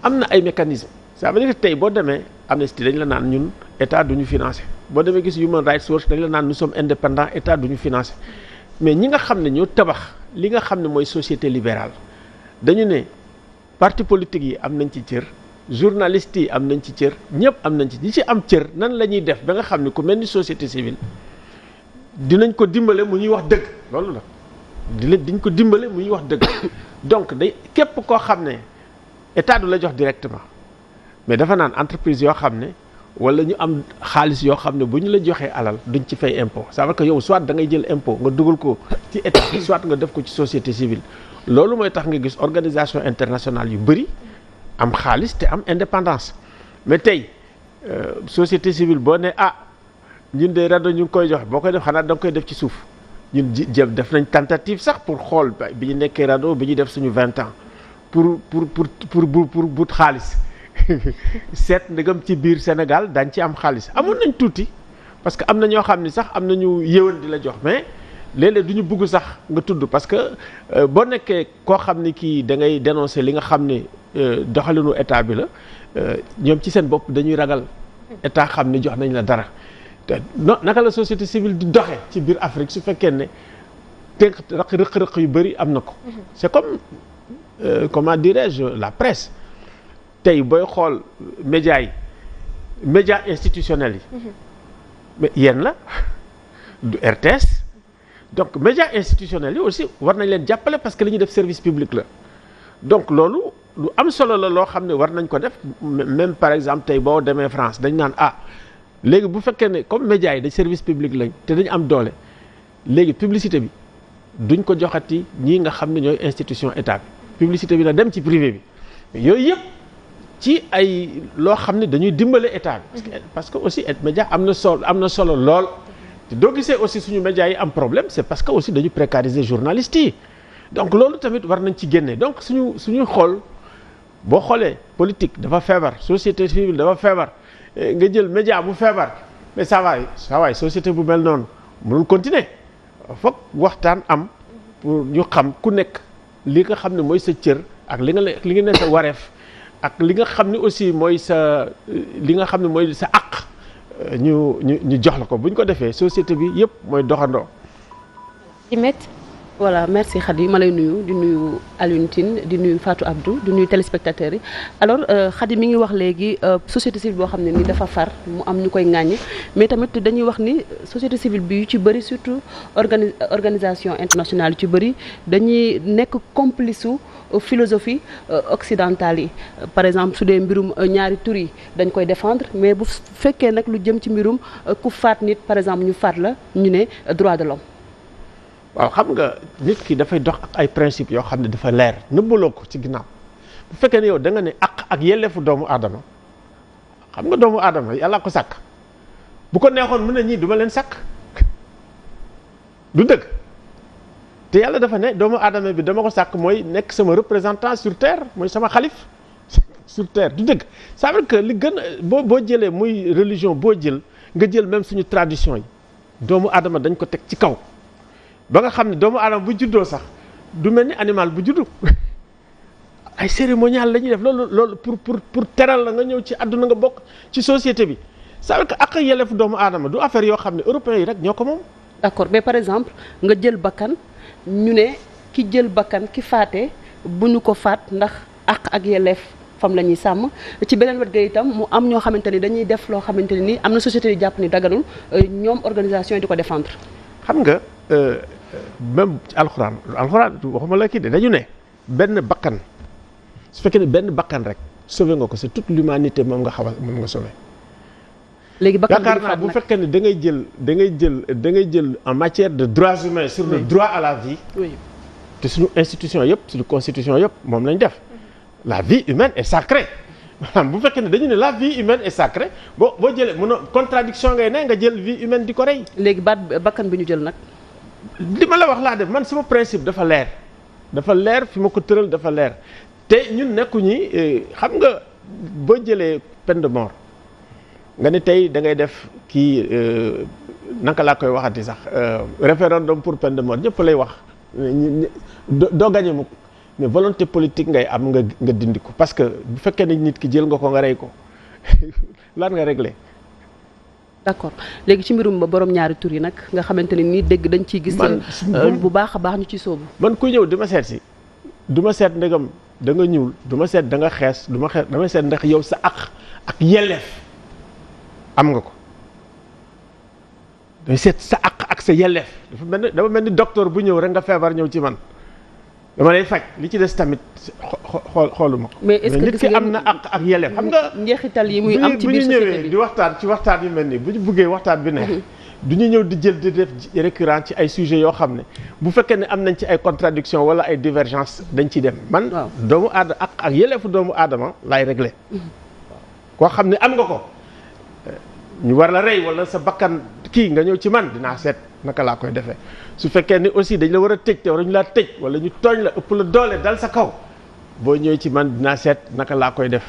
am na ay mécanismes ça veut dire que tey boo demee Amnesty dañ la naan ñun état du ñu financé boo demee gis Human Rights Watch dañ la naan nous sommes indépendants état du ñu financé mais ñi nga xam ne ñoo tabax li nga xam ne mooy société libérale dañu ne parti politique yi am nañ ci cër journalistes yi am nañ ci cër ñëpp am nañ ci ñi ci am cër nan la ñuy def ba nga xam ne ku mel ni société civile dinañ ko dimbale mu ñuy wax dëgg loolu la diñ ko dimbale mu ñuy wax dëgg donc day képp koo xam ne état du la jox directement mais dafa naan entreprise yoo xam ne wala ñu am xaalis yoo xam ne bu ñu la joxee alal duñ ci fay impôt ça veut dire que yow soit da ngay jël impôt nga dugal ko ci état soit nga def ko ci société civile loolu mooy tax nga gis organisation internationale yu bëri am xaalis te am indépendance mais tey société civile boo ne ñun de rajo ñu ngi koy joxe boo koy def xanaa da nga koy def ci suuf ñun def nañ tentative sax pour xool bi ñu nekkee rajo bi ñuy def suñu 20 ans pour but xaalis seet ndegam ci biir Sénégal dañ ci am xaalis amoon nañ tuuti parce que am na ñoo xam ni sax am nañu yéwén di la jox mais léeg-léeg du ñu bugg sax nga tudd parce que boo nekkee koo xam ni kii da ngay dénoncer li nga xam ne doxalinu état bi la ñoom ci seen bopp dañuy ragal état xam ni jox nañ la dara te naka la société civile di doxe ci biir Afrique su fekkee ne tënk rëq-rëq yu bëri am na ko c'est comme comment dirais-je la presse tey booy xool médias yi médias institutionnels yi mais yéen la du RTS donc médias institutionnels yi aussi war nañ leen jàppale parce que li ñuy def service public la donc loolu lu am solo la loo xam ne war nañ ko def même par exemple tey boo demee France dañ naan léegi bu fekkee ne comme médias yi da service public lañ te dañu am doole léegi publicité bi duñ ko joxati ñii nga xam ne ñooy institution état bi publicité bi na dem ci privé bi yooyu yëpp ci ay loo xam ne dañuy dimbale état bi parce que aussi média am na solo lool te doo gisee aussi suñu médias yi am problème c'est parce que aussi dañu précariser journalistes yi donc loolu tamit war nañ ci génne donc suñu xool boo xoolee politique dafa feebar société civile dafa feebar nga jël média bu feebar mais ça va société bu mel noonu mënul continuer foog waxtaan am pour ñu xam ku nekk li nga xam ne mooy sa cër ak li nga ne sa wareef ak li nga xam ne aussi mooy li nga xam ne mooy sa àq ñu jox la ko bu ñu ko defee société bi yëpp mooy doxandoo. voilà merci Khady ma lay nuyu di nuyu Alioune Tine di nuyu Fatou Abdou di nuyu téléspectateurs yi alors Khady mi ngi wax léegi société civile boo xam ne ni dafa far mu am ñu koy ŋàññi mais tamit dañuy wax ni société civile bi yu ci bëri surtout organisation internationale yu ci bëri dañuy nekk complice su philosophie occidentale yi par exemple su dee mbirum ñaari tur yi dañ koy défendre mais bu fekkee nag lu jëm ci mbirum ku faat nit par exemple ñu faat la ñu ne droit de l'homme waaw xam nga nit ki dafay dox ak ay principes yoo xam ne dafa leer nëbbaloo ko ci ginnaaw bu fekkee ne yow da nga ne ak yelleefu doomu aadama xam nga doomu aadama yàlla ko sàkk bu ko neexoon mën na ñii duma leen sàkk du dëgg te yàlla dafa ne doomu aadama bi dama ko sàkk mooy nekk sama représentant sur terre mooy sama xalif sur terre du dëgg ça veut dire que li gën boo jëlee muy religion boo jël nga jël même suñu tradition yi doomu aadama dañ ko teg ci kaw ba nga xam ne doomu aadama bu juddoo sax du mel ni animal bu juddu ay cérémonial la ñuy def loolu pour teral la nga ñëw ci àdduna nga bokk ci société bi ça veut dire que ak yelleef doomu aadama du affaire yoo xam ne européens yi rek ñoo ko moom. d'accord mais par exemple nga jël bakkan ñu ne ki jël bakkan ki faate bu ñu ko faat ndax ak yelleef fam la ñuy sàmm ci beneen wet ga itam mu am ñoo xamante ni dañuy def loo xamante ni am na société yu jàpp ni daganul ñoom organisation yi di ko défendre. xam nga. même ci alxuraan waxuma la kii de dañu ne benn bakkan su fekkee ne benn bakkan rek sauvé nga ko c'est toute l'humanité moom nga sauvé. léegi bakkan yaakaar naa bu fekkee ne da ngay jël en matière de droits humains sur le droit à la vie. oui te suñu institution yëpp suñu constitution yëpp moom lañ def la vie humaine est sacrée maanaam bu fekkee ne dañu ne la vie humaine est sacrée boo jëlee mënoo contradiction ngay ne nga jël vie humaine di ko rey. léegi bakkan bi ñu jël nag. li ma la wax laa def man sama principe dafa leer fi ma ko tëral dafa leer te ñun nekkuñu xam nga boo jëlee peine de mort nga ne tey da ngay def kii naka laa koy waxati sax référendum pour peine de mort ñëpp lay wax doo gagné mukk mais volonté politique ngay am nga dindi ko parce que bu fekkee ne nit ki jël nga ko nga rey ko lan nga réglé. d'accord léegi ci mbirum ba borom ñaari tur yi nag nga xamante ne nii dégg dañ ciy gis. bu baax a baax ñu ci soobu. man ku ñëw di ma seet si du ma seet ndegam da nga ñuul du ma seet da nga xees du ma xees damay seet ndax yow sa ak yelleef am nga ko. day seet sa ak sa yelleef dafa mel ni docteur bu ñëw rek nga feebar ñëw ci man dama lay faj li ci des tamit xooluma ko. mais est-ce que nit ki am na ak yelleef xam nga. njeexital yi muy am ci biir société bi bu ñu ñëwee di waxtaan ci waxtaan yu mel nii bu ñu buggee waxtaan bi ne. du ñu ñëw di jël di def récurrent ci ay sujets yoo xam ne bu fekkee ne am nañ ci ay contradiction wala ay divergence dañ ciy dem. man doomu aadama ak yelleefu doomu aadama laay réglé. koo xam ne am nga ko. ñu war la rey wala sa bakkan kii nga ñëw ci man dinaa seet naka laa koy defee su fekkee ni aussi dañ la war a tëj te waruñu laa tëj wala ñu tooñ la ëpp la doole dal sa kaw boo ñëwee ci man dinaa seet naka laa koy def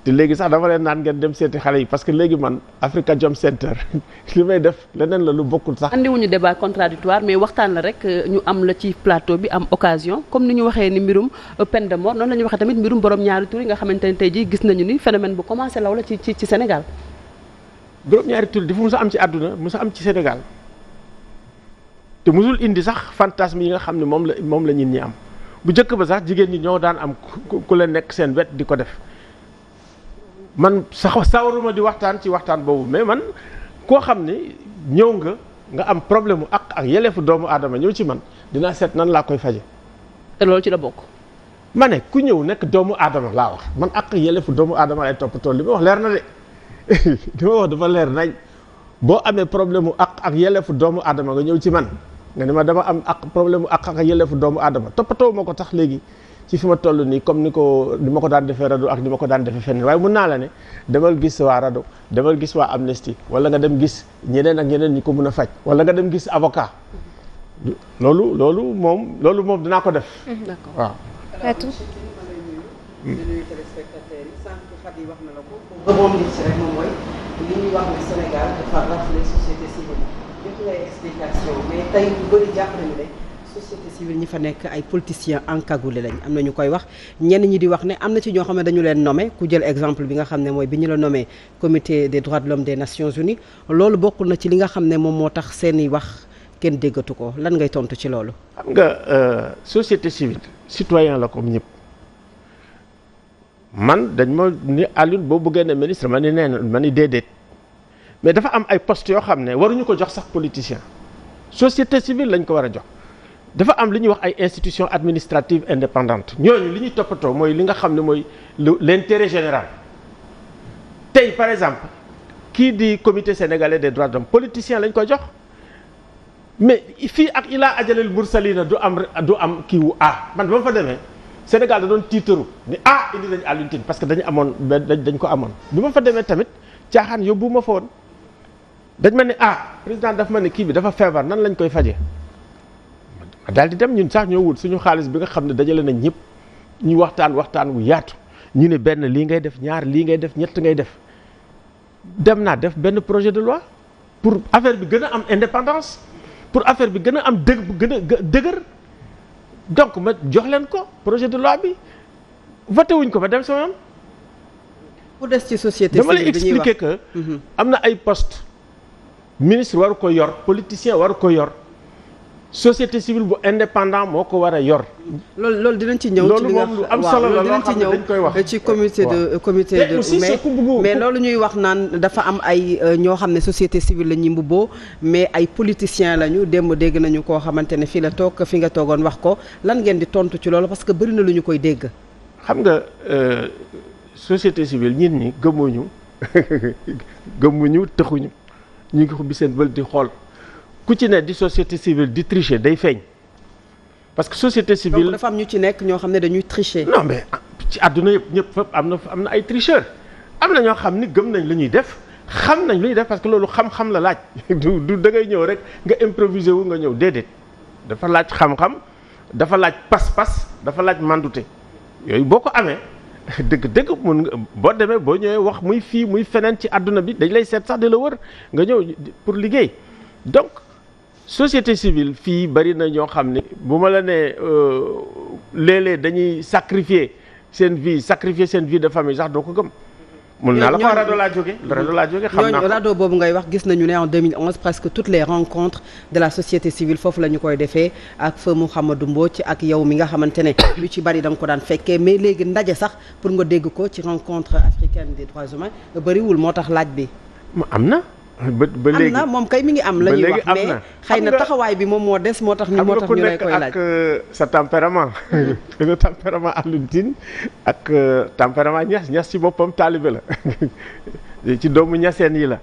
te léegi sax dama leen naan ngeen dem seeti xale yi parce que léegi man Africa Jom Center li may def leneen la lu bokkul sax. andiwuñu débat contradictoire mais waxtaan la rek ñu am la ci plateau bi am occasion comme ni ñu waxee ni mbirum peine de mort noonu la ñu waxee tamit mbirum borom ñaari tur yi nga xamante ne tey jii gis nañu ni phénomène bu commencé law la ci Sénégal. borom ñaari tur dafa mos a am ci àdduna mos a am ci Sénégal te mosul indi sax fantasme yi nga xam ne moom la ñit ñi am bu njëkk ba sax jigéen ñi ñoo daan am ku leen nekk seen wet di ko def man sax sawaruma di waxtaan ci waxtaan boobu mais man koo xam ne ñëw nga am problème mu ak yelleefu doomu aadama ñëw ci man dinaa seet nan laa koy faje te loolu ci la bokk. ma ne ku ñëw nekk doomu aadama laa wax man ak yelleefu doomu aadama lay toppatoo li ma wax leer na de. li ma wax dafa leer nañ boo amee problème mu ak yelleefu doomu aadama nga ñëw ci man nga ne ma dama am problème mu ak yelleefu doomu aadama toppatoo ma ko tax léegi ci fi ma toll nii comme ni ma ko daan defee RADDHO ak ni ma ko daan defee feneen waaye mun naa la ne demal gis waa RADDHO demal gis waa Amnesty wala nga dem gis ñeneen ak ñeneen ñi ko mun a faj wala nga dem gis avocat loolu moom dinaa ko def. d'accord waaw. moom li ci rek moom mooy li ñuy wax ne Sénégal dafa raflé société civile jox ngay explication mais tey ñu bëri jàpp nañu ne société civile ñi fa nekk ay politiciens encagoulés lañ am na ñu koy wax ñenn ñi di wax ne am na ci ñoo xam ne dañu leen nommé ku jël exemple bi nga xam ne mooy bi ñu la nommé comité des droits de l'homme des Nations Unies loolu bokkul na ci li nga xam ne moom moo tax seeni wax kenn déggatu ko lan ngay tontu ci loolu. xam nga société civile citoyen la comme ñëpp. man dañ ma ni Alioune boo bëggee ne ministre ma ni déedéet mais dafa am ay postes yoo xam ne waruñu ko jox sax politicien société civile lañ ko war a jox dafa am li ñuy wax ay institutions administratives indépendantes ñooñu li ñuy toppatoo mooy li nga xam ne mooy l'intérêt général tey par exemple kii di comité sénégalais des droits de l'homme politicien lañ ko jox mais fii ak ilaa ajalil mursalina du am kii wu man ba ma fa demee Sénégal da doon tiitaru ni indi nañu Alioune Tine parce que dañu amoon dañ ko amoon bi ma fa demee tamit caaxaan yóbbu ma fa woon dañ ma ne président daf ma ne kii bi dafa feebar nan lañ koy faje ma daal di dem ñun sax ñoo wut suñu xaalis bi nga xam ne dajale nañ ñëpp ñu waxtaan wu yaatu ñu ne benn lii ngay def ñaar lii ngay def ñett ngay def dem naa def benn projet de loi pour affaire bi gën a am indépendance pour affaire bi gën a am dëgër donc ma jox leen ko projet de loi bi voté wuñ ko ma dem sama yoon. pour des ci société dama lay expliquer que am na ay poste ministre waru ko yor politicien waru ko yor société civile bu indépendant moo ko war a yor. loolu dinañ ci ñëw. loolu moom lu am solo la loo xam ne dañ koy wax ci comité de mais loolu ñuy wax naan dafa am ay ñoo xam ne société civile la ñuy mbubboo mais ay politiciens lañu démb dégg nañu koo xamante ne fi la toog fi nga toogoon wax ko lan ngeen di tontu ci loolu parce que bëri na lu ñu koy dégg. xam nga société civile nit ñi gëmuñu tëxuñu ñu ngi xubbi seen bël di xool. ku ci ne di société civile di tricher day feeñ parce que société civile. donc dafa am ñu ci nekk ñoo xam ne dañuy tricher. non mais ci àdduna yëpp ñëpp fépp am na ay tricheurs am na ñoo xam ni gëm nañ lu ñuy def xam nañ lu ñuy def parce que loolu xam-xam la laaj du da ngay ñëw rek nga improviser wu nga ñëw déedéet dafa laaj xam-xam dafa laaj pas-pas dafa laaj mandute yooyu boo ko amee dëgg mun nga boo demee boo ñëwee wax muy fii muy feneen ci àdduna bi dañ lay seet sax di la wër nga ñëw pour liggéey donc. société civile fii bari na ñoo xam ne bu ma la nee léeg-léeg dañuy sacrifier seen vie de famille sax doo ko gëm. mun naa la ko rajo laa jóge xam naa ko rajo boobu ngay wax gis nañu ne en 2011 presque toutes les rencontres de la société civile foofu la ñu koy defee ak feu Mouhamadou Mbodj ak yow mi nga xamante ne lu ci bari da nga ko daan fekkee mais léegi ndaje sax pour nga dégg ko ci rencontre africaine des droits humains bariwul moo tax laaj bi. am na. ba léegi am na moom kay mi ngi am la ñuy wax mais xëy na taxawaay bi moom moo des moo tax ñu lay koy laaj. ak sa tempérament. le tempérament Alioune Tine ak tempérament Niass ci boppam taalibe la ci doomu ñaseen yi la.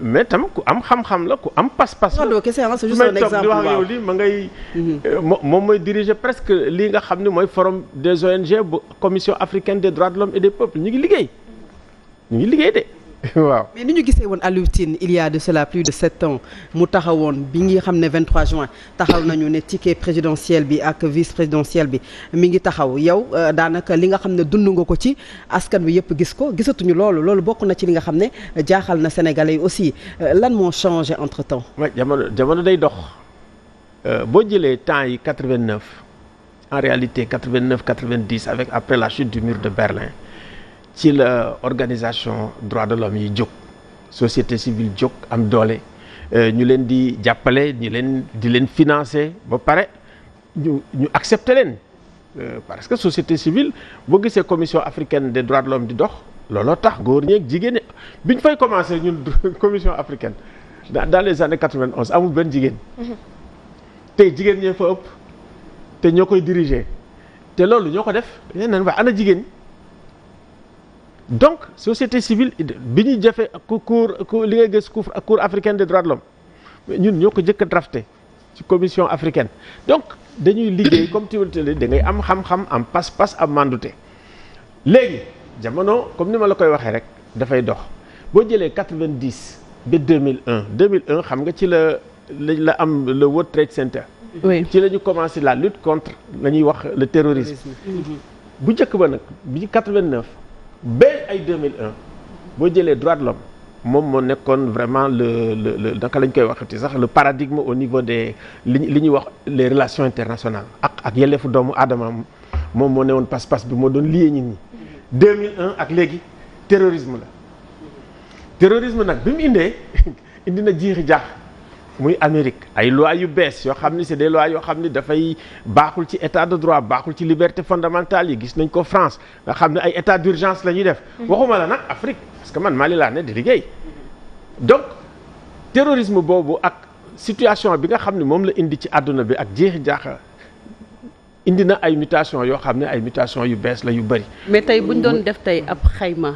mais tam ku am xam-xam la ku am pas-pas la. non kese c'est juste un exemple di wax yow lii ma ngay. moom mooy diriger presque lii nga xam ne mooy forum des ONG bu commission africaine des droits de l'homme et des peuples ñu ngi liggéey de. waaw mais ni ñu gisee woon Alioune Tine il y a de cela plus de 7 ans mu taxawoon bi ngi xam ne 23 juin taxaw nañu ne ticket présidentiel bi ak vice présidentiel bi mi ngi taxaw yow daanaka li nga xam ne dund nga ko ci askan wi yëpp gis ko gisatuñu loolu bokk na ci li nga xam ne jaaxal na Sénégalais yi aussi lan moo changé entre temps. waaw jamono day dox boo jëlee temps yi 89 en réalité 89 90 avec après la chute du mur de Berlin. ci la organisation droits de l'homme yi jóg société civile jóg am doole ñu leen di jàppale di leen financer ba pare ñu accepter leen parce que société civile boo gisee commission africaine des droits de l'homme di dox looloo tax góor ñeeg jigéen ñi bi ñu fay commencer ñun commission africaine dans les années 91 amul benn jigéen. tey jigéen ñee fa ëpp te ñoo koy diriger te loolu ñoo ko def dañu naan waa ana jigéen. donc société civile bi ñuy jëfee cour li ngay gis cour africaine des droits de l'homme ñun ñoo ko jëkk a drafté ci commission africaine donc dañuy liggéey comme tiwaltali da ngay am xam-xam am pas-pas am mandute léegi jamono comme ni ma la koy waxee rek dafay dox boo jëlee 90 ba 2001 xam nga ci la am le World Trade Center. oui ci la ñu commencé la lutte contre la ñuy wax le terrorisme. bu njëkk ba nag bi 89. ba ay 2001 boo jëlee droit de l'homme moom moo nekkoon vraiment le naka lañ koy waxati sax le paradigme au niveau des li ñuy wax les relations internationales ak yelleefu doomu aadama moom moo newoon pas-pas bi moo doon lié nit ñi 2001 ak léegi terrorisme nag bi mu indi na jiixi jaax muy Amérique ay lois yu bees yoo xam ni c'est des lois yoo xam ni dafay baaxul ci état de droit baaxul ci liberté fondamentale yi gis nañ ko France nga xam ne ay état d'urgence la ñuy def. waxuma la nag Afrique parce que man Mali laa ne di liggéey. donc terrorisme boobu ak situation bi nga xam ne moom la indi ci àdduna bi ak jeexi jaaxa indi na ay mutation yoo xam ne ay mutation yu bees la yu bëri. mais tey bu ñu doon def tey ab xayma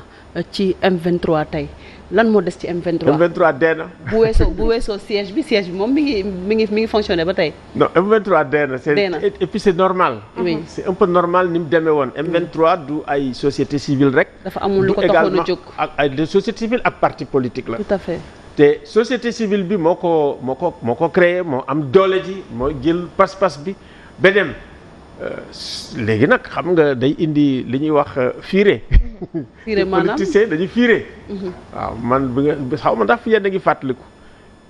ci M23 tey. lan moo des ci M23 M23 dee na. bu weesoo siège bi moom mi ngi fonctionné ba tey. non M23 dee na. Et puis c'est normal. oui c'est un peu normal ni mu demee woon. M23 du ay société civile rek. dafa amul lu ko taxoon a jóg ak ay société civile ak parti politique la. tout à fait. te société civile bi moo ko créé moo am doole ji moo jël pas-pas bi ba dem léegi nag xam nga day indi li ñuy wax fiire. fiire maanaam politicien dañuy fiire. waaw man bi nga xaw ma ndax fi yéen a ngi fàttaliku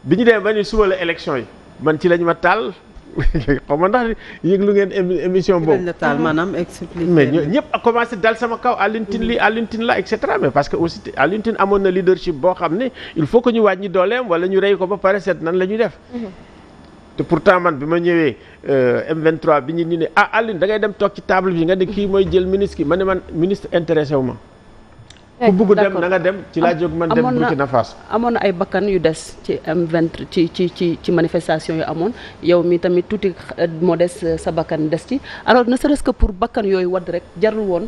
bi ñu demee ba ni suba la élection yi man ci lañ ma taal xaw ma ndax yëglu ngeen émission boobu. la taal maanaam expliqué. mais ñëpp a commencé dal sama kaw Alioune Tine lii Alioune Tine la et cetera mais parce que aussi Alioune Tine amoon na leadership boo xam ne il faut que ñu wàññi dooleem wala ñu rey ko ba pare seet nan la ñuy def. te pourtant man bi ma ñëwee M23 bi ñu ne Alioune da ngay dem toog ci table bi nga ne kii mooy jël ministre ki ma ne man ministre intéressé wu ma. ku bugg dem na nga dem ci laa jóg man dem Burkina Faso. amoon na ay bakkan yu des ci M23 ci manifestation yu amoon yow mi tamit tuuti moo des sa bakkan des ci alors ne serait-ce que pour bakkan yooyu wadd rek jarul woon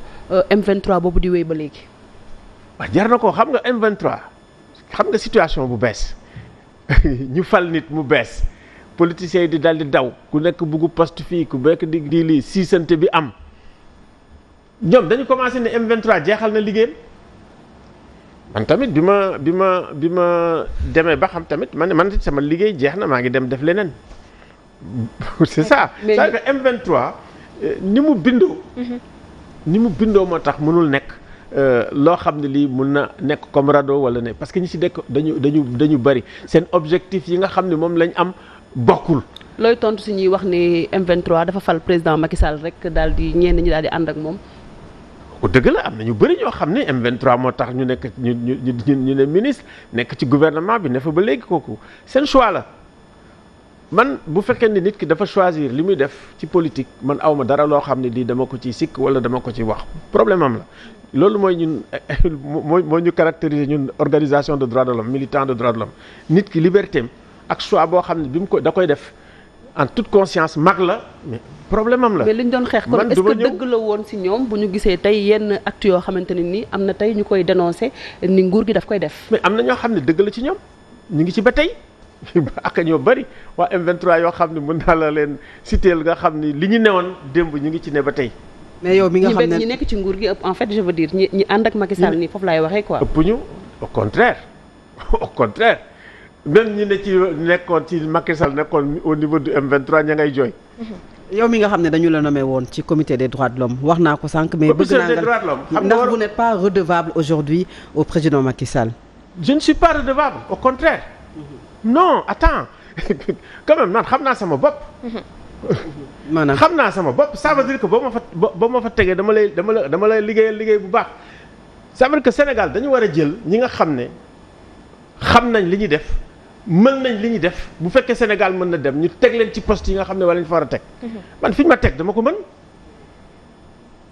M23 boobu di wéy ba léegi. waaw jar na ko xam nga M23 xam nga situation bu bees ñu fal nit mu bees. politiciens yi di dal di daw ku nekk buggu poste fii ku nekk di lii siisante bi am ñoom dañu commencé ne M23 jeexal na liggéeyam man tamit bi ma demee ba xam tamit man sama liggéey jeex na maa ngi dem def leneen c'est ça. c'est-à-dire que M23 ni mu bindoo moo tax mënul nekk loo xam ne lii mun na nekk comme radeau wala ne parce que ñi ci dekk dañu bëri seen objectif yi nga xam ne moom lañ am. bokkul. looy tontu si ñuy wax ni M23 dafa fal président Macky Sall rek daal di ñenn ñi daal di ànd ak moom. ko dëgg la am na ñu bëri ñoo xam ne M23 moo tax ñu nekk ñu ne ministre nekk ci gouvernement bi ne fa ba léegi kooku seen choix la man bu fekkee ni nit ki dafa choisir li muy def ci politique man awma dara loo xam ne lii dama ko ci sikk wala dama ko ci wax problème am la loolu mooy ñun mooy ñu caractériser ñun organisation de droits de l'homme militant de droits de l'homme nit ki liberté am ak choix boo xam ne bi mu ko da koy def en toute conscience mag la mais problème am la. mais li ñu doon xeex kon est-ce que dëgg la woon si ñoom bu ñu gisee tey yenn actes yoo xamante ne ni am na tey ñu koy dénoncer ni nguur gi daf koy def. mais am na ñoo xam ne dëgg la ci ñoom ñu ngi ci ba tey ak ñoo bëri waa M23 yoo xam ne mën naa la leen citer nga xam ni li ñu newoon démb ñu ngi ci ne ba tey. mais yow mi nga xam ne ñi nekk ci nguur gi en fait je veux dire ñi ànd ak Macky Sall nii foofu laay waxee quoi. ëpp ñu au contraire même ñi ne ci nekkoon ci Macky Sall nekkoon au niveau du M23 ña ngay jooy. yow mi nga xam ne dañu la nommé woon ci comité des droits de l'homme wax naa ko sànq. mais bëgg naa nga ndax vous n'êtes pas redevable aujourd'hui au président Macky Sall. je ne suis pas redevable au contraire. non attends quand même man xam naa sama bopp. maanaam xam naa sama bopp ça veut dire que boo ma fa tegee dama lay liggéeyal liggéey bu baax. ça veut dire que Sénégal dañu war a jël ñi nga xam ne xam nañ li ñuy def. mën nañ li ñuy def bu fekkee Sénégal mën na dem ñu teg leen ci poste yi nga xam ne wala ñu fa war a teg. man fi ñu ma teg dama ko mën.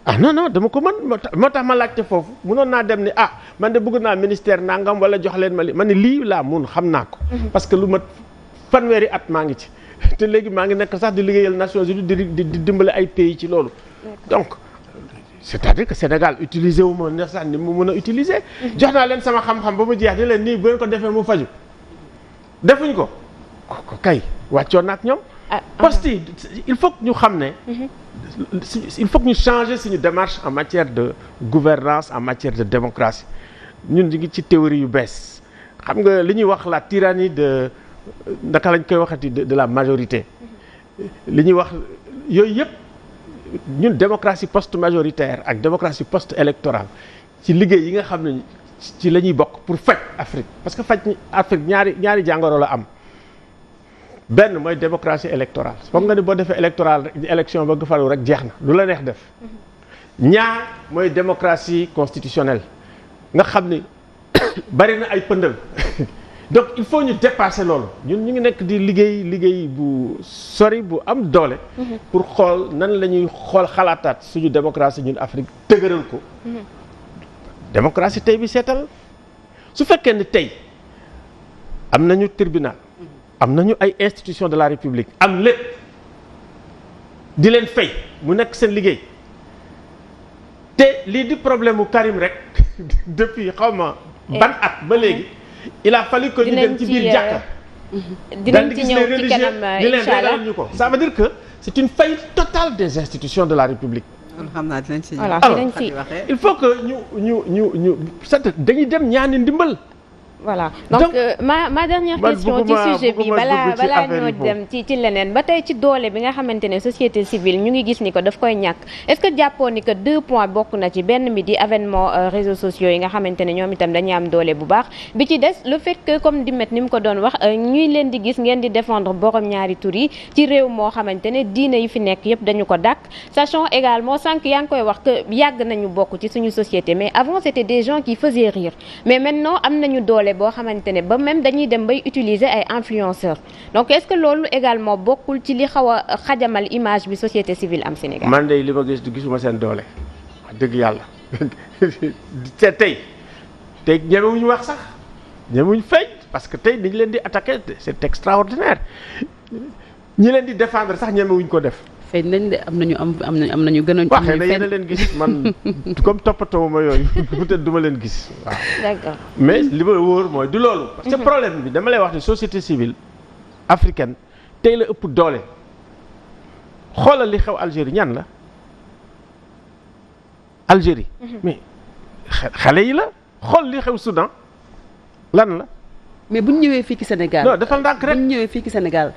ah non dama ko mën moo tax ma laajte foofu mënoon naa dem ni man de bëgg naa ministère nangam wala jox leen ma li man ne lii laa mun xam naa ko. parce que lu mat fanweeri at maa ngi ci. te léegi maa ngi nekk sax di liggéeyal Nations Unies di dimbale ay pays ci loolu. donc c'est-à-dire que Sénégal utiliser wu ma ne sax ni mu mën a utiliser. jox naa leen sama xam-xam ba mu jeex di leen nii bu ngeen ko defee mu faju defuñ ko kay wàccoon na ak ñoom. poste yi il faut que ñu xam ne. il faut que ñu changer suñu démarche en matière de gouvernance en matière de démocratie ñun ñu ngi ci théorie yu bees xam nga li ñuy wax la tyrannie de naka lañ koy waxati de la majorité. li ñuy wax yooyu yëpp ñun démocratie post majoritaire ak démocratie post électorale ci liggéey yi nga xam ne. ci la ñuy bokk pour faj Afrique parce que faj Afrique ñaari jàngoro la am benn mooy démocratie électorale foog nga ni boo defee élection ba nga falu rek jeex na lu la neex def ñaar mooy démocratie constitutionnelle nga xam ni bari na ay pëndal donc il faut ñu dépasser loolu ñun ñu ngi nekk di liggéey bu sori bu am doole pour xool nan la ñuy xool xalaataat suñu démocratie ñun Afrique tëgëral ko démocratie tey bi seetal su fekkee ni tey am nañu tribunal am nañu ay institutions de la République am lépp di leen fay mu nekk seen liggéey te lii di problème mu Karim rek depuis xawma ban at ba léegi il a fallu que ñu dem ci biir jàkka dinañ ci ñëw ci kanam incha allah ñu ko ça veut dire que c'est une faillite totale des institutions de la République. xam naa dinañ ci voilà dinañ ci il faut que ñu dañuy dem ñaani ndimbal. voilà donc ma dernière question ci sujet bi balaa ñoo dem ci leneen ba tey ci doole bi nga xamante ne société civile ñu ngi gis ni ko daf koy ñàkk est-ce que jàppoo ni que 2 points bokk na ci benn bi di avènement réseaux sociaux yi nga xamante ne ñoom itam dañuy am doole bu baax bi ci des le fait que comme Dimet ni mu ko doon wax ñuy leen di gis ngeen di défendre borom ñaari tur yi ci réew moo xamante ne diine yi fi nekk yëpp dañu ko dàkk sachant également sànq yaa ngi koy wax que yàgg nañu bokk ci suñu société mais avant c'était des gens qui faisaient rire mais maintenant am nañu doole boo xamante ne ba même dañuy dem bay utiliser ay influenceurs donc est-ce que loolu également bokkul ci li xaw a xajamal image bi société civile am Sénégal. man de li ma gis du gisuma seen doole wax dëgg yàlla te tey ñemewuñu wax sax ñemewuñu feeñ parce que tey dañu leen di attaquer c'est extraordinaire ñi leen di défendre sax ñemewuñu ko def. feeñ nañ de am nañu gën a. waxee na yéen a leen gis man comme toppatoo ma yooyu peut-être du ma leen gis waaw. d'accord mais li ma wóor mooy du loolu. parce que problème bi dama lay wax ni société civile africaine tey la ëpp doole xoolal li xew Algérie ñan la Algérie. mais xale yi la xool li xew Soudan lan la mais bu ñu ñëwee fii ci Sénégal non dafa ndànk rek bu ñu ñëwee fii ci Sénégal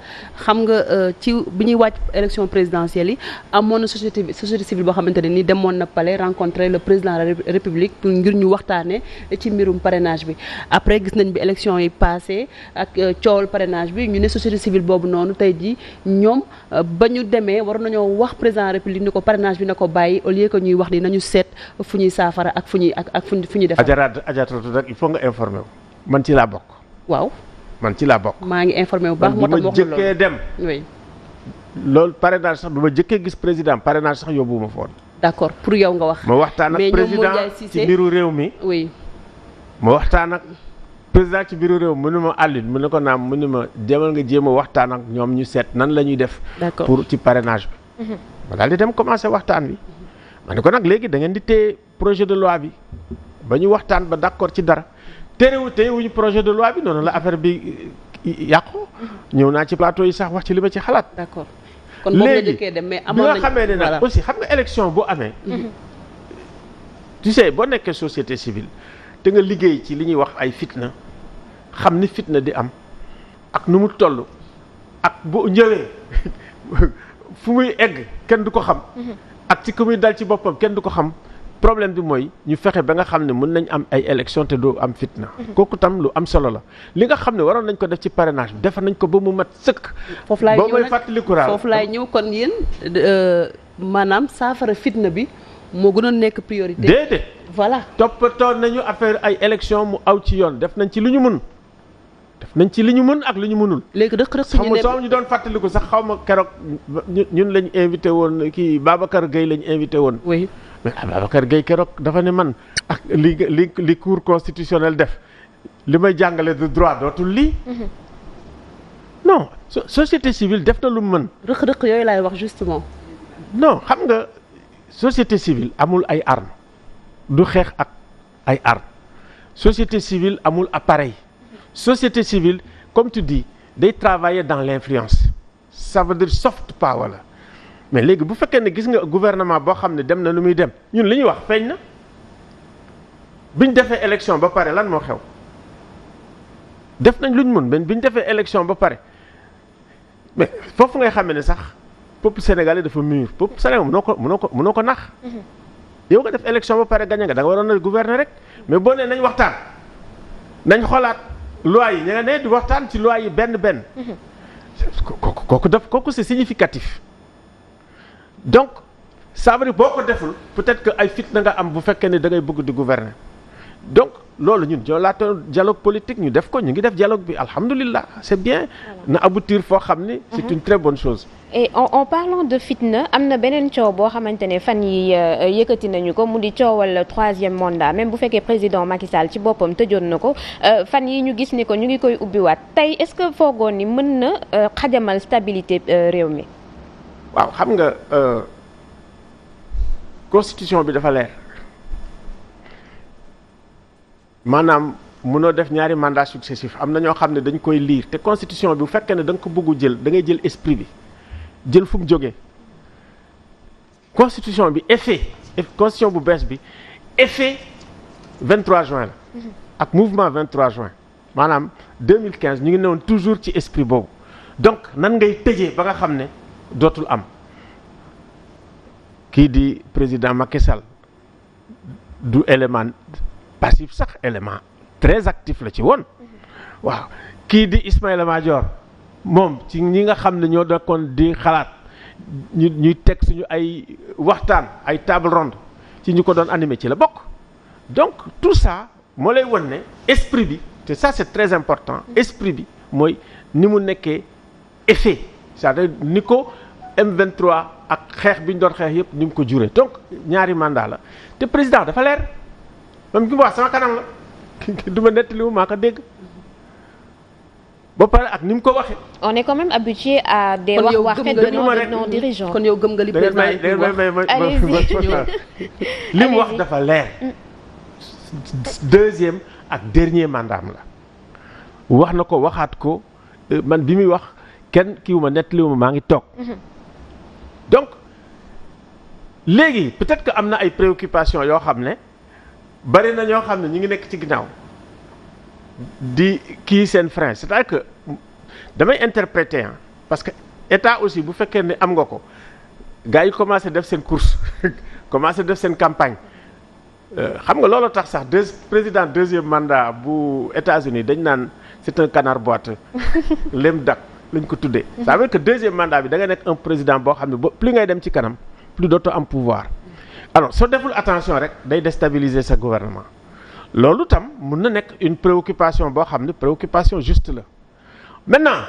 xam nga ci bi ñuy wàcc élection présidentielle yi amoon na société civile boo xamante ne ni demoon na palais rencontrer le président de la République pour ngir ñu waxtaanee ci mbirum parrainage bi après gis nañ bi élection yi passé ak coowal parrainage bi ñu ne société civile boobu noonu tey jii ñoom ba ñu demee war nañoo wax président de la République ni ko parrainage bi na ko bàyyi au lieu que ñuy wax ni nañu seet fu ñuy saafara ak fu ñuy def. Adjaratou rek il faut nga informer wu man ci laa bokk. waaw man ci laa bokk. maa ngi informé bu baax moo tax ma jëkkee dem. oui. loolu parrainage sax bi ma jëkkee gis président parrainage sax yóbbu ma foon. d'accord pour yow nga wax. ma waxtaan ak président ci mbiru réew mi. oui. ma waxtaan ak président ci mbiru réew mi mu ne ma Alioune mu ne ko naam mu ne ma demal nga jéem a waxtaan ak ñoom ñu seet nan la ñuy def. d'accord pour ci parrainage bi. ma daal di dem commencé waxtaan bi. ma ne ko nag léegi da ngeen di téye projet de loi bi ba ñu waxtaan ba d'accord ci dara. téyewuñu projet de loi bi noonu la affaire bi yàqu. ñëw naa ci plateau yi sax wax ci li ma ci xalaat. d'accord kon boobu la jëkkee dem mais amoon nañu bi nga xamee ne nag aussi xam nga élection bu amee. tu sais boo nekkee société civile te nga liggéey ci li ñuy wax ay fitna xam ni fitna di am ak nu mu toll ak bu ñëwee fu muy egg kenn du ko xam. ak ci ku muy dal ci boppam kenn du ko xam. problème bi mooy ñu fexe ba nga xam ne mën nañ am ay élection te doo am fitna. kooku tam lu am solo la li nga xam ne waroon nañ ko def ci parrainage bi defar nañ ko ba mu mat sëkk. foofu laay ñëw nag fàttaliku raal foofu laay ñëw kon yéen maanaam saafara fitna bi moo gënoon nekk priorité. déedéet. voilà toppatoo nañu affaire ay élection mu aw ci yoon def nañ ci li ñu mën. def nañ ci li ñu mën ak li ñu mënul. léegi rëq-rëq ñu ne soo ñu doon fàttaliku sax xaw ma keroog ñun lañ invité woon kii Babacar Gueye lañ invité woon. oui. mais Babacar Gueye keroog dafa ne man ak li cour constitutionnel def li may jàngale de droit dootul lii. non société civile def na lu mu mën. rëq-rëq yooyu laay wax justement. non xam nga société civile amul ay armes du xeex ak ay armes société civile amul appareil société civile comme tu dis day travailler dans l'influence ça veut dire soft power la. mais léegi bu fekkee ne gis nga gouvernement boo xam ne dem na lu muy dem ñun li ñuy wax feeñ na biñ defee élection ba pare lan moo xew def nañ luñ mën biñ defee élection ba pare mais foofu ngay xamee ne sax peuple sénégalais dafa mûr peuple sénégalais mënoo ko nax. yow nga def élection ba pare gagné nga da nga waroon a gouverner rek mais boo nee nañ waxtaan nañ xoolaat loi yi ña nga ne di waxtaan ci loi yi benn. kooku c'est significatif. donc ça veut dire boo ko deful peut-être que ay fitna nga am bu fekkee ne da ngay bëgg di gouverner donc loolu ñun joolaata dialogue politique ñu def ko ñu ngi def dialogue bi alhamdulilah c'est bien. na aboutir foo xam ni. c'est une très bonne chose. et en parlant de fitna am na beneen coow boo xamante ne fan yi yëkkati nañu ko mu di coowal 3e mandat même bu fekkee président Macky Sall ci boppam tëjoon na ko fan yi ñu gis ni ko ñu ngi koy ubbiwaat tey est-ce que foogoon ni mën na xajamal stabilité réew mi. waaw xam nga constitution bi dafa leer maanaam mënoo def ñaari mandat successif am na ñoo xam ne dañ koy lire te constitution bi bu fekkee ne da nga ko bëgg jël da ngay jël esprit bi jël fu mu jógee constitution bi effet constitution bu bees bi effet 23 juin la ak mouvement 23 juin maanaam 2015 ñu ngi newoon toujours ci esprit boobu donc nan ngay tëjee ba nga xam ne dootul am kii di président Macky Sall du élément passif sax élément très actif la ci woon waaw kii di Ismaïla Madior moom ci ñi nga xam ne ñoo dokkoon di xalaat ñuy teg suñu ay waxtaan ay table ronde ci ñu ko doon animé ci la bokk donc tout ça moo lay won ne esprit bi te ça c'est très important esprit bi mooy ni mu nekkee effet c'est-à-dire ni ko M23 ak xeex bi ñu doon xeex yëpp ni mu ko juree donc ñaari mandat la te président dafa leer même ki mu wax sama kanam la du ma nettali wu maa ko dégg ba pare ak ni mu ko waxee. on est quand même habitué à des wax de nos dirigeants. kon yow gëm nga li président li mu wax dafa leer. deuxième ak dernier mandat am la wax na ko waxaat ko man bi muy wax kenn kii wu ma nettali wu ma maa ngi toog. donc léegi peut-être que am na ay préoccupations yoo xam ne bari na ñoo xam ne ñu ngi nekk ci ginnaaw di kii seen frein c'est-à-dire que damay interpréter parce que état aussi bu fekkee ne am nga ko gars yi commencé def seen course commencé def seen campagne xam nga loolu tax sax président deuxième mandat bu États-Unis dañ naan c'est un canard boiteux lame duck lañ ko tuddee. ça veut dire que deuxième mandat bi da nga nekk un président boo xam ne plus ngay dem ci kanam plus dootoo am pouvoir alors soo deful attention rek day déstabiliser sa gouvernement loolu tam mun na nekk une préoccupation boo xam ne préoccupation juste la maintenant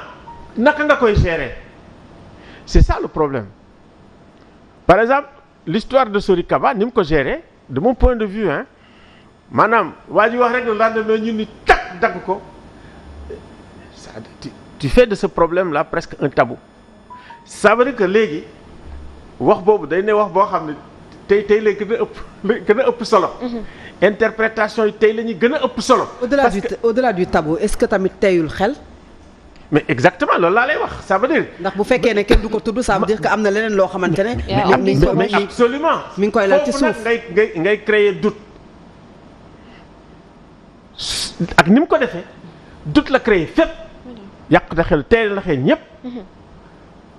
naka nga koy gérer c'est ça le problème par exemple l'histoire de Sori Kaba ni mu ko gérer de mon point de vue maanaam waa ji wax rek le lendemain ñu ni tak dagg ko ça tu fais de ce problème là presque un tabou ça veut dire que léegi wax boobu day ne wax boo xam ne tey lay gën a ëpp solo. interprétation yi tey la ñuy gën a ëpp solo. au-delà du tabou est-ce que tamit teyul xel. mais exactement loolu laa lay wax ça veut dire. ndax bu fekkee ne kenn du ko tudd ça veut dire que am na leneen loo xamante ne. mais absolument mi ngi koy laal ci suuf foofu nag ngay créer doute ak ni mu ko defee doute la créer fépp yàq na xel teel na xel ñëpp.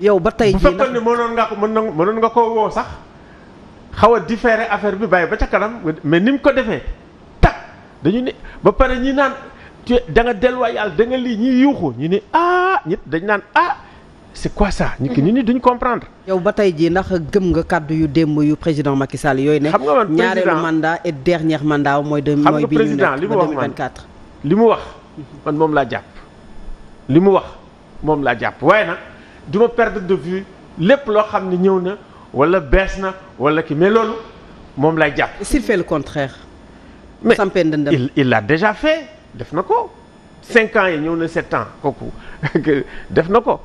yow ba tey jii bu fekkoon ne mënoon nga koo woo sax xaw a différer affaire bi bàyyi ba ca kanam mais ni mu ko defee tak dañu ne ba pare ñi naan. da nga delluwaay yàlla da nga lii ñuy yuuxu ñu ne ñit dañ naan c'est quoi ça ñu ni duñ comprendre. yow ba tey jii ndax gëm nga kàddu yu démb yu président Macky Sall yooyu ne. xam nga man ñaareelu mandat et dernier mandat mooy bi ñu nekk ba 2024. li mu wax man moom laa jàpp li mu wax moom laa jàpp waaye nag du ma perdre de vue lépp loo xam ne ñëw na wala bees na wala ki mais loolu moom lay jàpp. s'il fait le contraire. mais sampee ndëndëm il l'a déjà fait. def na ko 5 ans yi ñëw na 7 ans kooku def na ko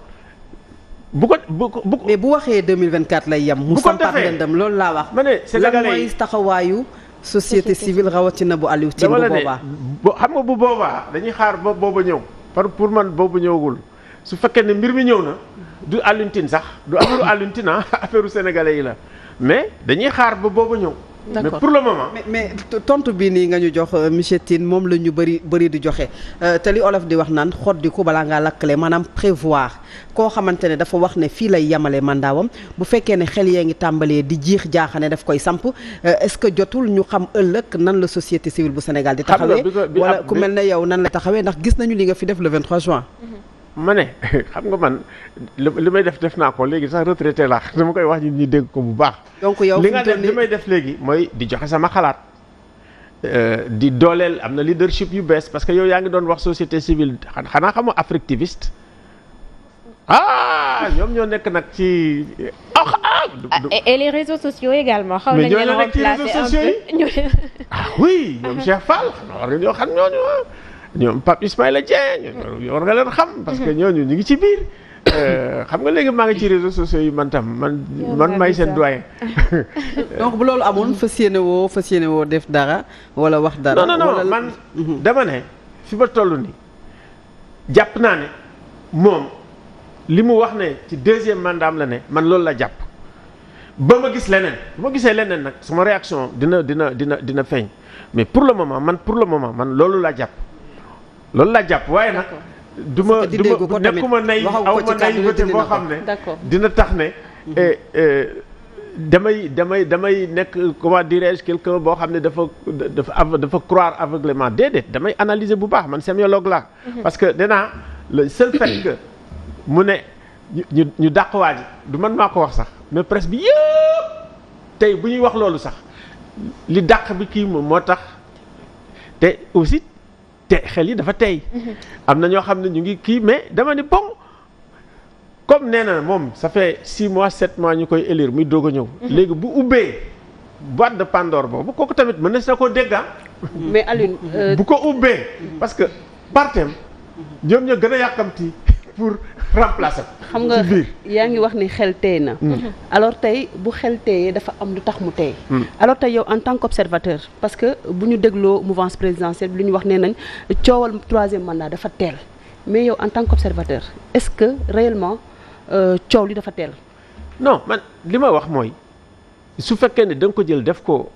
bu ko mais bu waxee 2024 lay yem. mu sampaat ndëndëm loolu laa wax. ma ne Sénégalais lan mooy taxawaayu société civile rawatina bu Aliou Tine bu boobaa. xam nga bu boobaa dañuy xaar ba booba ñëw pour man boobu ñëwagul su fekkee ne mbir mi ñëw na du Aliou Tine sax du affaire Aliou Tine affaire sénégalais yi la mais dañuy xaar ba booba ñëw. mais pour le moment. mais tontu bii nii nga ñu jox monsieur Tine moom la ñu bëri di joxe te li olof di wax naan xoddi ko balaa ngaa lakkale maanaam prévoir koo xamante ne dafa wax ne fii lay yemale mandaawam bu fekkee ne xel yee ngi tàmbalee di jiix jaaxane daf koy samp est-ce que jotul ñu xam ëllëg nan la société civile bu Sénégal di taxawee wala ku mel ne yow nan la taxawee ndax gis nañu li nga fi def le 23 juin. ma ne xam nga man li may def naa ko léegi sax retraité laa dama koy wax ñi dégg ko bu baax. donc yow li nga def li may def léegi mooy di joxe sama xalaat di dooleel am na leadership yu bees parce que yow yaa ngi doon wax société civile xanaa xamoo Africtiviste ñoom ñoo nekk nag ci. et les réseaux sociaux également. xaw nañu leen remplacer un peu oui ñoom Cheikh Fall war nga ñoo xam ñooñu ñoom Pape Ismaïla Dieng war nga leen xam parce que ñooñu ñu ngi ci biir xam nga léegi maa ngi ci réseaux sociaux yi man tam man may seen doyen. donc bu loolu amoon fas yéene woo def dara wala wax dara. non man dama ne fi ba toll nii jàpp naa ne moom li mu wax ne ci deuxième mandat am la ne man loolu la jàpp ba ma gis leneen bu ma gisee leneen nag sama réaction dina feeñ mais pour le moment man loolu la jàpp. loolu laa jàpp waaye nag du ma nekkuma nay aw ma nay bëte boo xam ne dina tax ne damay nekk comment dirais-je quelqu'un boo xam ne dafa croire aveuglément déedéet damay analyser bu baax man sémiologue laa parce que danaa le seul fait que mu ne ñu dàq waa ji du man maa ko wax sax mais presse bi yëpp tey bu ñuy wax loolu sax li dàq bi kii moo tax te aussi te xel yi dafa tey am na ñoo xam ne ñu ngi kii mais dama ni bon comme nee na moom ça fait 6 mois 7 mois ñu koy élire muy doog a ñëw léegi bu ubbee boîte de Pandore boobu kooku tamit mën na sa koo dégg mais Alioune bu ko ubbee parce que partem ñoom ñoo gën a yàkkamti pour remplacer ko xam nga yaa ngi wax ni xel tey na alors tey bu xel teyee dafa am lu tax mu tey alors tey yow en tant qu'observateur parce que bu ñu dégloo mouvance présidentielle bi lu ñu wax nee nañ coowal 3e mandat dafa teel mais yow en tant qu'observateur est-ce que réellement coow li dafa teel. non man li ma wax mooy su fekkee ne da nga ko jël def ko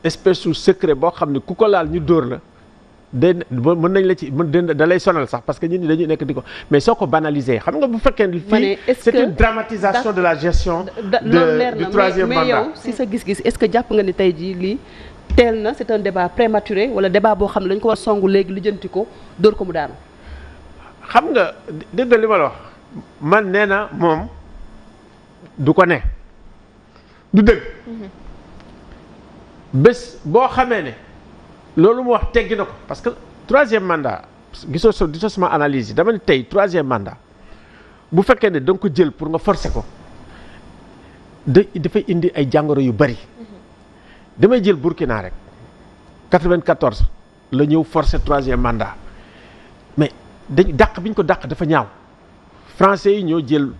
espèce su secret boo xam ne ku ko laal ñu dóor la mën nañ la ci da lay sonal sax parce que ñun ñi dañuy nekk di ko mais soo ko banaliser xam nga bu fekkee ni fii c'est une dramatisation de la gestion du troisième mandat. mais yow si sa gis-gis est-ce que jàpp nga ni tey jii lii teel na c'est un débat prématuré wala débat boo xam ne dañ ko war songu léegi lijjanti ko dóor ko mu daanu. xam nga dégg li ma la wax man nee na moom du ko ne du dëgg bés boo xamee ne loolu mu wax teggi na ko parce que troisième mandat gisoo sama analyse yi dama ne tey troisième mandat bu fekkee ne da nga ko jël pour nga forcer ko dafay indi ay jàngoro yu bari damay jël Burkina rek 94 la ñëw forcer troisième mandat mais dañ dàq bi ñu ko dàq dafa ñaaw français yi ñoo jël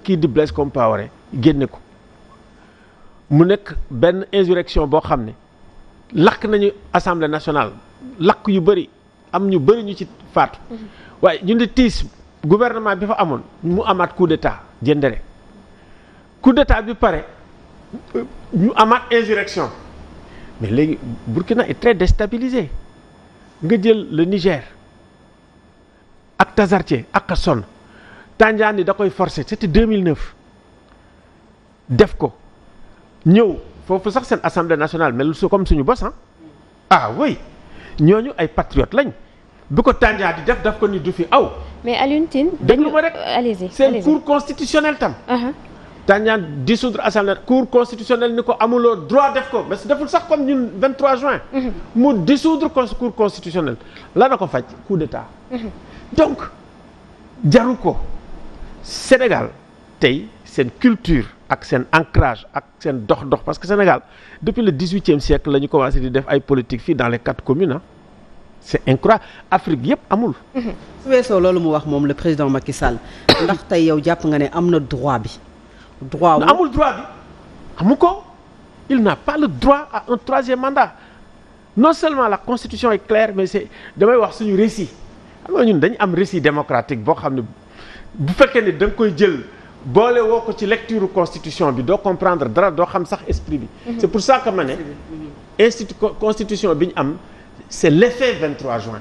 kii di Blaise Compaoré génne ko mu nekk benn insurrection boo xam ne lakk nañu assemblée nationale lakk yu bëri am ñu bëri ñu ci faatu waaye ñu di tiis gouvernement bi fa amoon mu amaat coup d'état jëndere coup d'état bi pare ñu amaat insurrection mais léegi Burkina est très déstabilisé nga jël le Niger ak Tazartier ak Kasson Tandiani da koy forcer c'était 2009 def ko ñëw foofu sax seen assemblée nationale mel su comme suñu bos ah oui ñooñu ay patriotes lañ bu ko Tandiani di def ko ni du fi aw. mais Alioune Tine déglu ma rek allez-y seen cour constitutionnel tam. Tandiani dissoudre assemblée cour constitutionnelle ni ko amuloo droit def ko mais deful sax comme ñun 23 juin. mu dissoudre cour constitutionnelle la na ko faj coup d'état. donc jaru ko Sénégal tey seen culture ak seen ancrage ak seen dox parce que Sénégal depuis le 18e siècle la ñu commencé di def ay politique fii dans les 4 communes c'est incroyable Afrique yëpp amul. su weesoo loolu mu wax moom le président Macky Sall ndax tey yow jàpp nga ne am na droit bi. droit wu amul droit bi amu ko il n'a pas le droit à un troisième mandat non seulement la constitution est claire mais c'est damay wax suñu récit xam nga ñun dañu am récit démocratique boo xam ne bu fekkee ne da nga koy jël boole woo ko ci lecture constitution bi doo comprendre dara doo xam sax esprit bi. c'est pour ça que ma ne constitution bi ñu am c'est l'effet 23 juin.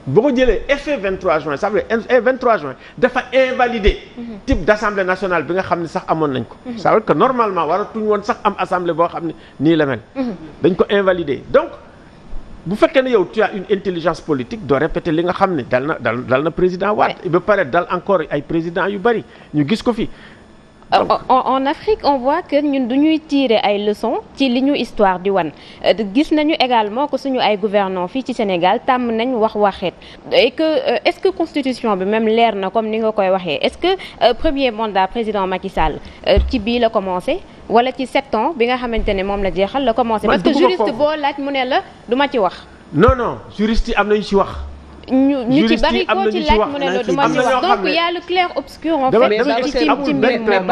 boo ko jëlee effet 23 juin ça veut dire 23 juin dafa invalider type d'assemblée nationale bi nga xam ne sax amoon nañ ko. ça veut dire que normalement waratuñ woon sax am assemblée boo xam ne nii la mel. dañ ko invalider donc bu fekkee ne yow tu as une intelligence politique doo répéter li nga xam ne dal na président Wade ba pare dal encore ay président yu bari ñu gis ko fi. En Afrique on voit que ñun du ñuy tirer ay leçons ci li ñu histoire di wan gis nañu également que suñu ay gouvernants fii ci Sénégal tàmm nañ waxeet et que est-ce que constitution bi même leer na comme ni nga koy waxee est-ce que premier mandat président Macky Sall ci bii la commencé wala ci 7 ans bi nga xamante ne moom la jeexal la commencé. parce que juriste boo laaj mu ne la du ma ci wax. non juriste yi am nañu ci wax. ñu ci bari ko ci laaj mu ne la du ma ci wax donc il y a le clair obscur en fait ci mbir moom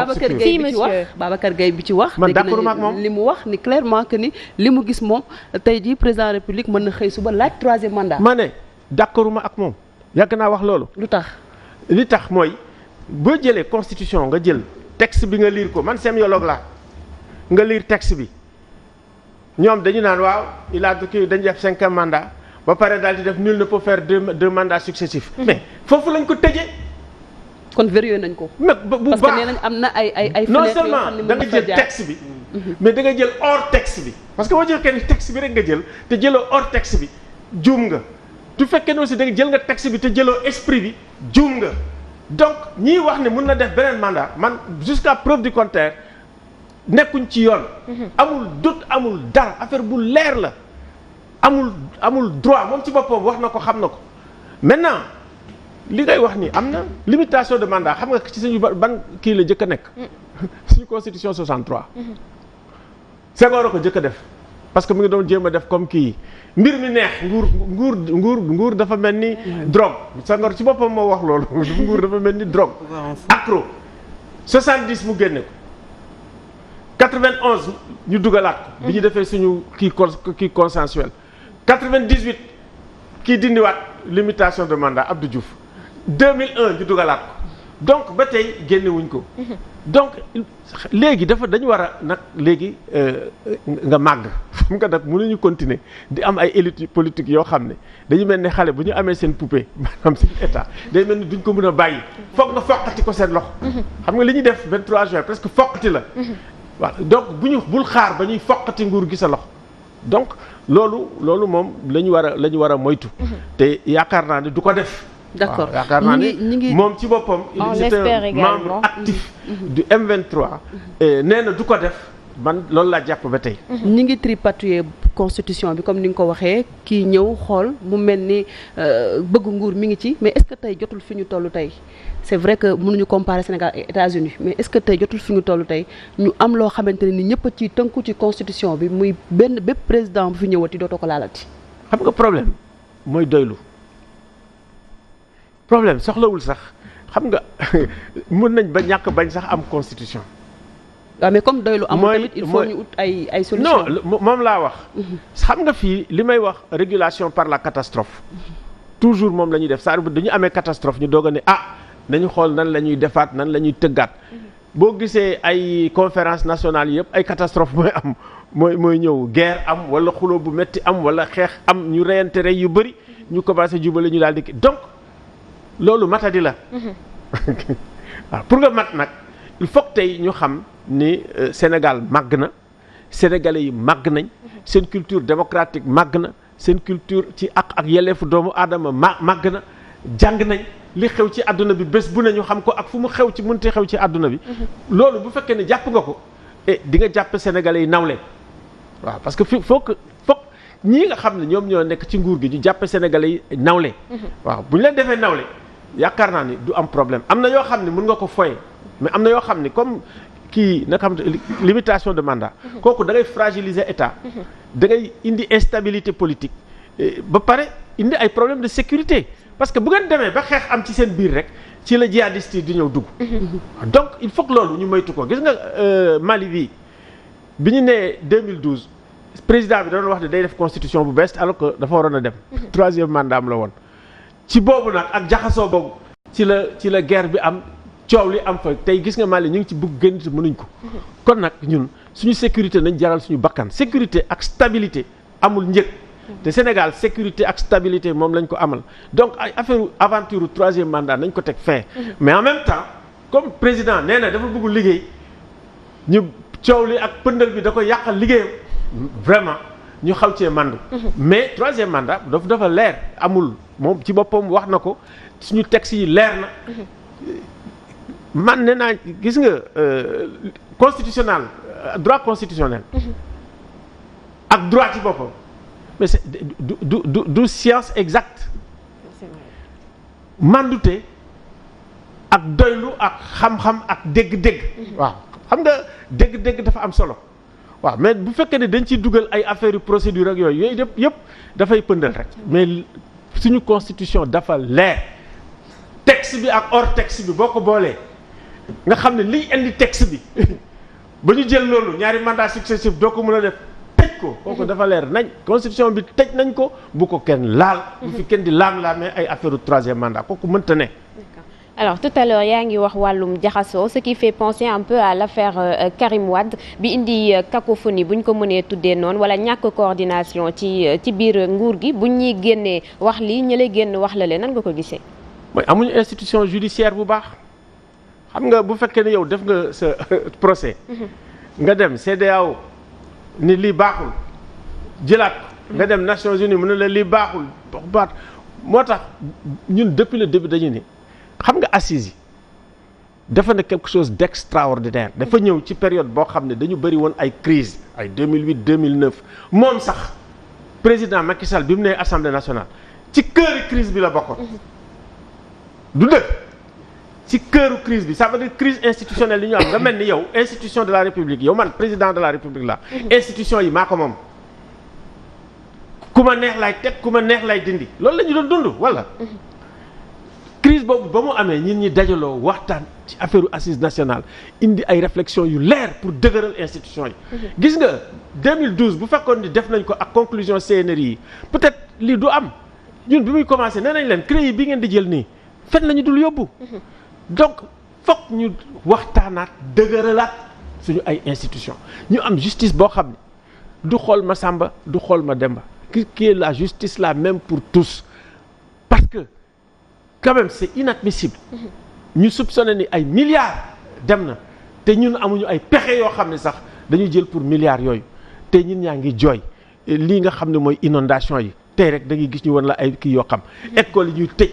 Babacar Gueye bi ci wax man d'accord ak moom li mu wax ni clairement que ni li mu gis moom tey jii président de la République mën na xëy suba laaj 3e mandat. ma ne d'accorduma ak moom yàgg naa wax loolu. lu tax li tax mooy boo jëlee constitution nga jël texte bi nga lire ko man sémiologue laa nga lire texte bi ñoom dañu naan waaw il a dañu def 5e mandat. ba pare daal di def nul ne peut faire deux mandats successifs. mais foofu lañ ko tëjee. kon vérifié nañ ko. mais bu baax parce que nee nañ am na ay non seulement da nga jël texte bi. mais da nga jël hors texte bi. parce que boo jël kenn texte bi rek nga jël te jëloo hors texte bi juum nga. du fekkee ne aussi da nga jël nga texte bi te jëloo esprit bi juum nga donc ñiy wax ne mun na def beneen mandat man jusqu'à preuve du contraire nekkuñ ci yoon. amul doute amul dara affaire bu leer la. amul droit moom ci boppam wax na ko xam na ko maintenant li ngay wax ni am na limitation de mandat xam nga ci suñu ban kii la njëkk a nekk suñu constitution 63 Senghor a ko njëkk a def parce que mu ngi doon jéem a def comme kii mbir mi neex nguur dafa mel ni drogue Senghor ci boppam moo wax loolu nguur dafa mel ni drogue accro 70 mu génne ko 91 ñu dugalaat ko bi ñu defee suñu kii consensuel 98 kii dindiwaat limitation de mandat Abdou Diouf 2001 ñu dugalaat ko donc ba tey génnewuñ ko. donc léegi dañu war a nag léegi nga màgg xam nga nag mënuñu continuer di am ay élite politique yoo xam ne dañu mel ne xale bu ñu amee seen poupée maanaam seen état day mel ni duñ ko mën a bàyyi foog nga foqati ko seen loxo. xam nga li ñuy def 23 juin presque foqati la. waaw donc bul xaar ba ñuy foqati nguur gi sa loxo donc loolu moom la ñu war a moytu. te yaakaar naa ne du ko def. d'accord yaakaar naa ne moom ci boppam. il est un membre actif du M23. nee na du ko def man loolu laa jàpp ba tey. ñi ngi tripatouiller constitution bi comme ni nga ko waxee kii ñëw xool mu mel ni bëgg nguur mi ngi ci mais est-ce que tey jotul fi ñu toll tey c'est vrai que mënuñu comparer Sénégal et États-Unis mais est-ce que tey jotul fi ñu toll tey ñu am loo xamante ne ni ñëpp a ciy tënku ci constitution bi muy bépp président bu fi ñëwati dootoo ko laalati. xam nga problème mooy doylu. problème soxlawul sax xam nga mën nañ ba ñàkk bañ sax am constitution. waaw mais comme doylu amul tamit il faut ñu ut ay solution. non moom laa wax. xam nga fii li may wax régulation par la catastrophe. toujours moom la ñuy def saa dañu amee catastrophe ñu doog a ne nañu xool nan la ñuy defaat nan la ñuy tëggaat. boo gisee ay conférence nationale yëpp ay catastrophe mooy am mooy ñëw guerre am wala xuloo bu metti am wala xeex am ñu reyante rey yu bëri ñu commencé jubale ñu daal di donc. loolu matadi la. waaw pour nga mat nag il faut que tey ñu xam ni Sénégal màgg na sénégalais yi màgg nañ seen culture démocratique màgg na seen culture ci ak yelleefu doomu aadama màgg na jàng nañ li xew ci àdduna bi bés bu ne ñu xam ko ak fu mu xew ci mënti xew ci àdduna bi. loolu bu fekkee ne jàpp nga ko di nga jàpp sénégalais yi nawle waaw parce que foog ñii nga xam ne ñoom ñoo nekk ci nguur gi ñu jàppe sénégalais yi nawle. waaw bu ñu leen defee nawle. yaakaar naa ni du am problème am na yoo xam ne mën nga ko foye mais am na yoo xam ne comme kii nga xam limitation de mandat kooku da ngay fragiliser état da ngay indi instabilité politique ba pare indi ay problème de sécurité parce que bu ngeen demee ba xeex am ci seen biir rek ci la djihadiste yi di ñëw dugg donc il faut que loolu ñu moytu ko gis nga Mali bi ñu nee 2012 président bi da doon wax ne day def constitution bu bees alors que dafa waroon a dem 3e mandat am la woon ci boobu nag ak jaxasoo boobu ci la guerre bi am coow li am fa tey gis nga Mali ñu ngi ci bugg génn te mënuñ ko kon nag ñun suñu sécurité nañ jaral suñu bakkan sécurité ak stabilité amul njëg te Sénégal sécurité ak stabilité moom lañ ko amal donc ay affaire aventure 3e mandat nañ ko teg fin mais en même temps comme président nee na dafa bëgg liggéey ñu coow li ak pëndal bi da ko yàqal liggéeyam vraiment ñu xaw cee mandu mais 3e mandat dafa leer amul moom ci boppam wax na ko suñu texte yi leer na man ne naa gis nga constitutionnel droit constitutionnel ak droit ci boppam mais c'est du science exacte mandute ak doylu ak xam-xam ak dégg-dégg waaw xam nga dégg-dégg dafa am solo waaw mais bu fekkee ne dañ ciy dugal ay affaires yu procédure ak yooyu yëpp dafay pëndal rek mais suñu constitution dafa leer texte bi ak hors texte bi boo ko boolee nga xam ne liy indi texte bi ba ñu jël loolu ñaari mandat successif doo ko mën a def tëj ko kooku dafa leer nañ constitution bi tëj nañ ko bu ko kenn laal bu fi kenn di laam-laamee ay affaire u 3e mandat kooku mënta ne. Alors tout à l'heure yaa ngi wax wàllum jaxasoo ce qui fait penser un peu à l'affaire Karim Wade bi indi cacophonie bu ñu ko mënee tuddee noonu wala ñàkk coordination ci biir nguur gi buñ ñuy génnee wax lii ñi lay génn wax la leen nan nga ko gisee. mooy amuñu institution judiciaire bu baax xam nga bu fekkee ne yow def nga sa procès nga dem CEDEAO ni lii baaxul jëlaat nga dem Nations Unies mu ne la lii baaxul baat moo tax ñun depuis le début dañu ni xam nga assises yi dafa ne quelque chose d'extraordinaire dafa ñëw ci période boo xam ne dañu bëri woon ay crise ay 2008 2009 moom sax président Macky Sall bi mu nee Assemblée nationale ci këru crise bi la bokkoon du dëgg ci këru crise bi ça veut dire crise institutionnelle yi ñu am nga mel ni yow institution de la République yow man président de la République la institution yi maa ko moom ku ma neex lay teg ku ma neex lay dindi loolu la ñu doon dund wala crise boobu ba mu amee ñun ñi dajaloo waxtaan ci affaire assise nationale indi ay réflexion yu leer pour dëgëral institution yi gis nga 2012 bu fekkoon ni def nañ ko ak conclusion CNRI yi peut-être lii du am ñun bi muy commencé nee nañ leen CREI bi ngeen di jël nii fen la ñu dul yóbbu donc foog ñu waxtaanaat dëgëralaat suñu ay institution ñu am justice boo xam ne du xool ma Samba du xool ma Demba qui est la justice la même pour tous parce que quand même c'est inadmissible ñu soupçonné ni ay milliards dem na te ñun amuñu ay pexe yoo xam ne sax dañu jël pour milliards yooyu te ñun ñaa ngi jooy lii nga xam ne mooy inondation yi tey rek da ngay gis ñu woon la ay kii yoo xam école yi ñuy tëj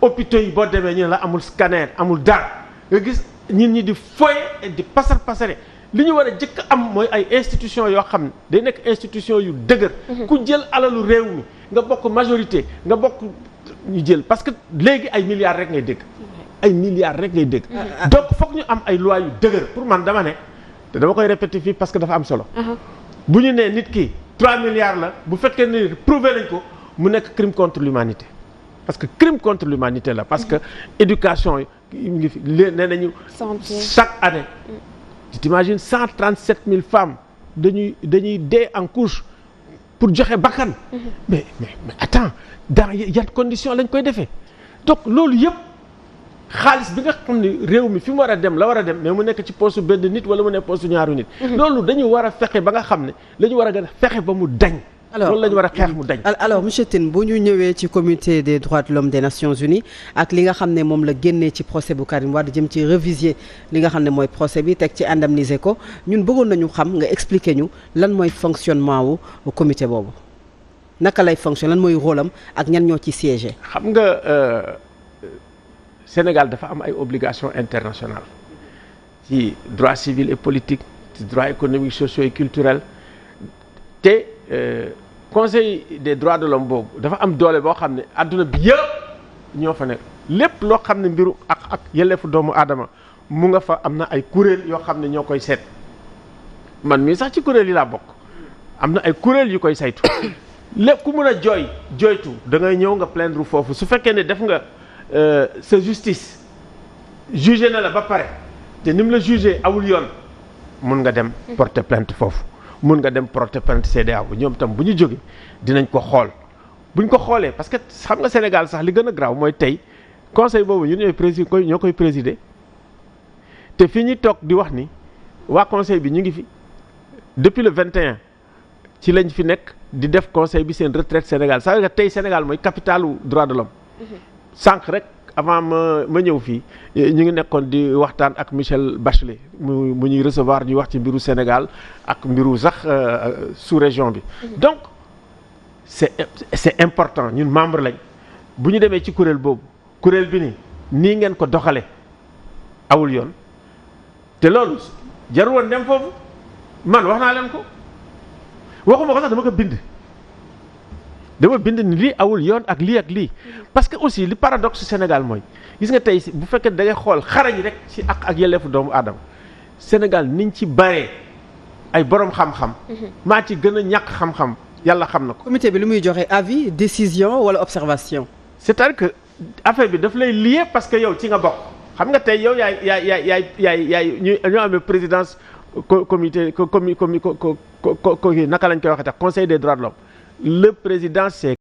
hôpitaux yi boo demee ñu ne la amul scanner amul dara nga gis ñin ñi di foye di pasare li ñu war a jëkk am mooy ay institution yoo xam ne day nekk institution yu dëgër ku jël alalu réew mi nga bokk majorité nga bokk ñu jël parce que léegi ay milliards rek ngay dégg donc foog ñu am ay loi yu dëgër pour man dama ne te dama koy répéter fii parce que dafa am solo bu ñu nee nit ki 3 milliards la bu fekkee ne prouvé nañ ko mu nekk crime contre l'humanité parce que crime contre l'humanité la parce que éducation yi ngi fi nee nañu chaque année tu t'imagines 137 000 femmes dañuy dee en couche pour joxe bakkan mais attends dans yan condition lañ koy defee donc loolu yëpp xaalis bi nga xam ne réew mi fi mu war a dem la war a dem mais mu nekk ci poosu benn nit wala mu nekk poosu ñaaru nit loolu dañu war a fexe ba nga xam ne la ñu war a gën a fexe ba mu dañ loolu la ñu war a xeex mu dañ alors monsieur Tine bu ñu ñëwee ci comité des droits de l'homme des Nations Unies ak li nga xam ne moom la génnee ci procès bu Karim Wade jëm ci réviser li nga xam ne mooy procès bi teg ci indemniser ko ñun bëggoon nañu xam nga expliquer ñu lan mooy fonctionnement wu comité boobu naka lay fonctionner lan mooy rôle am ak ñan ñoo ci siéger. xam nga Sénégal dafa am ay obligations internationales ci droit civil et politique ci droit économique sociaux et culturel te conseil des droits de l'homme boobu dafa am doole boo xam ne adduna bi yëpp ñoo fa nekk lépp loo xam ne mbiru ak yelleefu doomu aadama mu nga fa am na ay kuréel yoo xam ne ñoo koy seet man mii sax ci kuréel yi laa bokk am na ay kuréel yu koy saytu lépp ku mun a jooytu da ngay ñëw nga plaindre foofu su fekkee ne def nga sa justice jugé na la ba pare te ni mu la jugé awul yoon mun nga dem porter plainte foofu mun nga dem porter plainte CEDEAO ñoom tam bu ñu jógee dinañ ko xool buñ ko xoolee parce que xam nga Sénégal sax li gën a graaw mooy tey conseil boobu ñun ñoo koy présider te fi ñuy toog di wax ni waa conseil bi ñu ngi fi depuis le 21 ci lañ fi nekk di def conseil bi seen retraite Sénégal ça veut dire que tey Sénégal mooy capitalu droit de l'homme sànq rek avant ma ñëw fii ñu ngi nekkoon di waxtaan ak Michel Bachelet mu ñuy recevoir ñuy wax ci mbiru Sénégal ak mbiru sax sous-région bi donc c'est important ñun membre lañ bu ñu demee ci kuréel boobu kuréel bi nii ngeen ko doxale awul yoon te loolu jarul woon dem foofu man wax naa leen ko waxuma ko sax dama bind ni lii awul yoon ak lii parce que aussi li paradoxe Sénégal mooy gis nga tey bu fekkee da ngay xool xarañ rek ci ak yelleefu doomu aadama Sénégal niñ ci baree ay borom xam-xam maa ci gën a ñàkk xam-xam yàlla xam na ko. comité bi lu muy joxe avis décision wala observation. c'est-à-dire que affaire bi daf lay lié parce que yow ci nga bokk xam nga tey yow yaay ñoo amee présidence comité naka lañ koy waxee tax conseil des droits de l'homme le président c'est